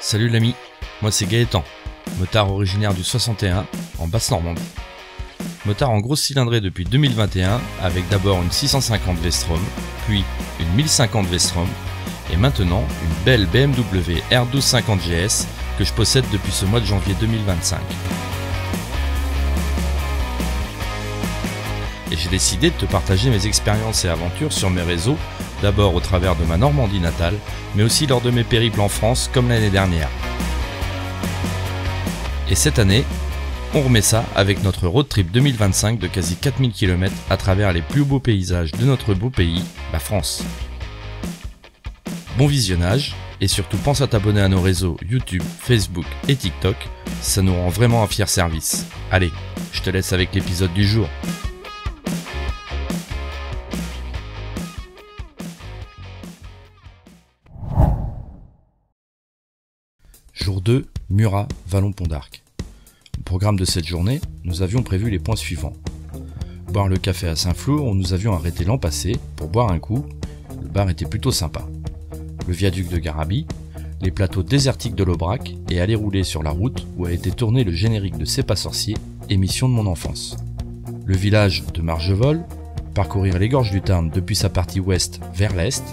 Salut l'ami, moi c'est Gaëtan, motard originaire du 61 en Basse-Normandie. Motard en grosse cylindrée depuis 2021 avec d'abord une 650 V-Strom, puis une 1050 V-Strom et maintenant une belle BMW R1250 GS que je possède depuis ce mois de janvier 2025. Et j'ai décidé de te partager mes expériences et aventures sur mes réseaux, d'abord au travers de ma Normandie natale, mais aussi lors de mes périples en France comme l'année dernière. Et cette année, on remet ça avec notre road trip 2025 de quasi 4000 km à travers les plus beaux paysages de notre beau pays, la France. Bon visionnage, et surtout pense à t'abonner à nos réseaux YouTube, Facebook et TikTok, ça nous rend vraiment un fier service. Allez, je te laisse avec l'épisode du jour. Jour 2, Murat, Vallon-Pont d'Arc. Au programme de cette journée, nous avions prévu les points suivants. Boire le café à Saint-Flour où nous avions arrêté l'an passé pour boire un coup, le bar était plutôt sympa. Le viaduc de Garabi, les plateaux désertiques de l'Aubrac et aller rouler sur la route où a été tourné le générique de C'est pas sorcier, émission de mon enfance. Le village de Margevol, parcourir les gorges du Tarn depuis sa partie ouest vers l'est,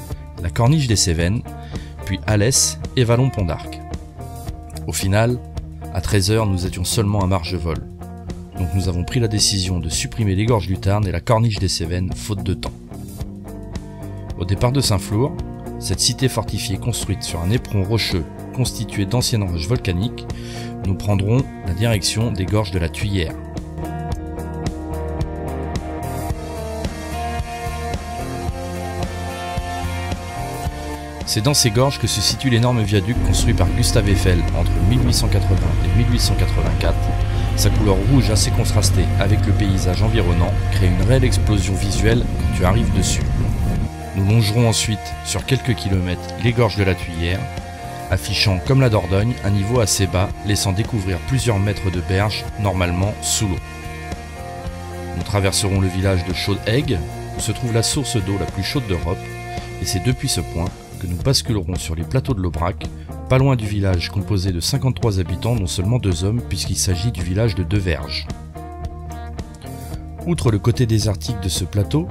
la corniche des Cévennes, puis Alès et Vallon-Pont d'Arc. Au final, à 13h, nous étions seulement à Margevol. Donc nous avons pris la décision de supprimer les gorges du Tarn et la corniche des Cévennes, faute de temps. Au départ de Saint-Flour, cette cité fortifiée construite sur un éperon rocheux constitué d'anciennes roches volcaniques, nous prendrons la direction des gorges de la Tuyère. C'est dans ces gorges que se situe l'énorme viaduc construit par Gustave Eiffel entre 1880 et 1884. Sa couleur rouge assez contrastée avec le paysage environnant crée une réelle explosion visuelle quand tu arrives dessus. Nous longerons ensuite sur quelques kilomètres les gorges de la Tuyère, affichant comme la Dordogne un niveau assez bas, laissant découvrir plusieurs mètres de berge, normalement sous l'eau. Nous traverserons le village de Chaude-Aigues, où se trouve la source d'eau la plus chaude d'Europe, et c'est depuis ce point que nous basculerons sur les plateaux de l'Aubrac, pas loin du village composé de 53 habitants dont seulement 2 hommes puisqu'il s'agit du village de Deverges. Outre le côté désertique de ce plateau,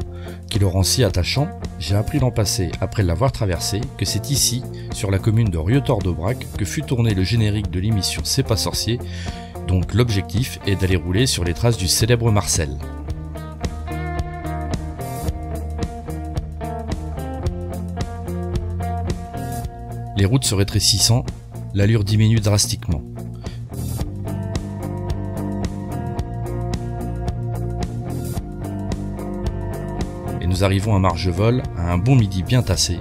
qui le rend si attachant, j'ai appris l'an passé, après l'avoir traversé, que c'est ici, sur la commune de Rieutort d'Aubrac, que fut tourné le générique de l'émission C'est pas sorcier, donc l'objectif est d'aller rouler sur les traces du célèbre Marcel. Les routes se rétrécissant, l'allure diminue drastiquement. Et nous arrivons à Margevol à un bon midi bien tassé.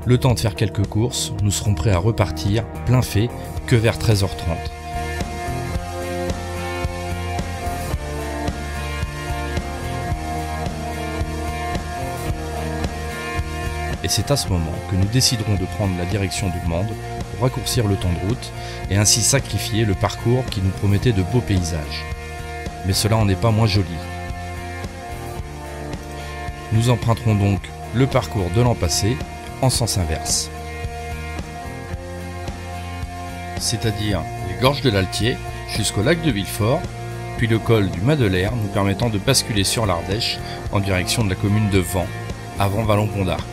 Le temps de faire quelques courses, nous serons prêts à repartir, plein fait, que vers 13h30. Et c'est à ce moment que nous déciderons de prendre la direction du Mende pour raccourcir le temps de route et ainsi sacrifier le parcours qui nous promettait de beaux paysages. Mais cela en est pas moins joli. Nous emprunterons donc le parcours de l'an passé en sens inverse. C'est-à-dire les gorges de l'Altier jusqu'au lac de Villefort, puis le col du Madelaire nous permettant de basculer sur l'Ardèche en direction de la commune de Vans, avant Vallon-Pont d'Arc.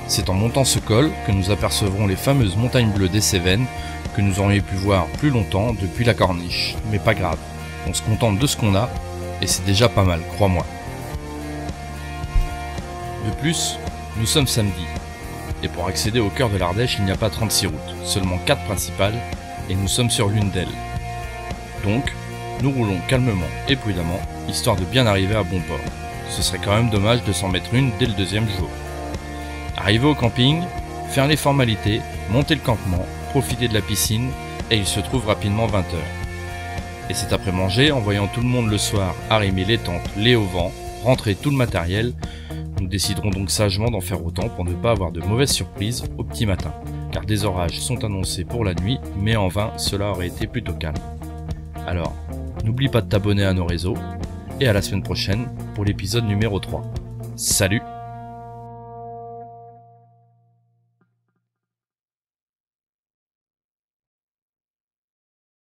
C'est en montant ce col que nous apercevrons les fameuses montagnes bleues des Cévennes que nous aurions pu voir plus longtemps depuis la corniche, mais pas grave, on se contente de ce qu'on a et c'est déjà pas mal, crois-moi. De plus, nous sommes samedi, et pour accéder au cœur de l'Ardèche il n'y a pas 36 routes, seulement 4 principales et nous sommes sur l'une d'elles. Donc, nous roulons calmement et prudemment, histoire de bien arriver à bon port. Ce serait quand même dommage de s'en mettre une dès le deuxième jour. Arriver au camping, faire les formalités, monter le campement, profiter de la piscine, et il se trouve rapidement 20h. Et c'est après manger, en voyant tout le monde le soir arrimer les tentes, les auvents, rentrer tout le matériel, nous déciderons donc sagement d'en faire autant pour ne pas avoir de mauvaises surprises au petit matin, car des orages sont annoncés pour la nuit, mais en vain, cela aurait été plutôt calme. Alors, n'oublie pas de t'abonner à nos réseaux, et à la semaine prochaine pour l'épisode numéro 3. Salut!